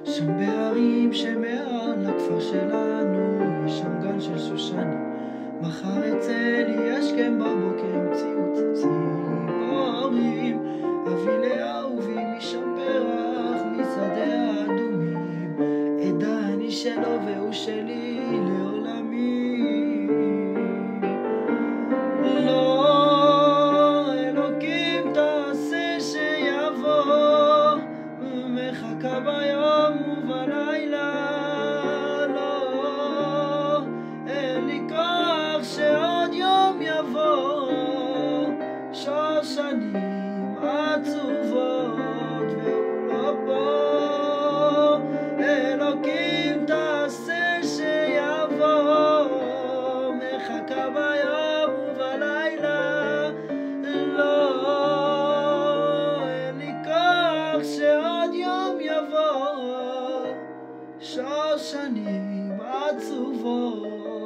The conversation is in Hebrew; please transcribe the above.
שם בהרים שמעל לכפר שלנו, יש שם גן של שושנים. מחר אצא לי השכם בבוקר, ציוץ ציפורים. אבי לאהובי משם פרח משדה האדומים. עדה אני שלו והוא שלי לעולמי. לא אלוקים תעשה שיבוא, מחכה ביום ובלילה. לא, אין לי כוח שעוד יום יבוא. שושנים עצובות והוא לא פה. אלוקים תעשה שיבוא, מחכה ביום ובלילה. לא, אין לי כוח שעוד יום יבוא. שושנים עצובות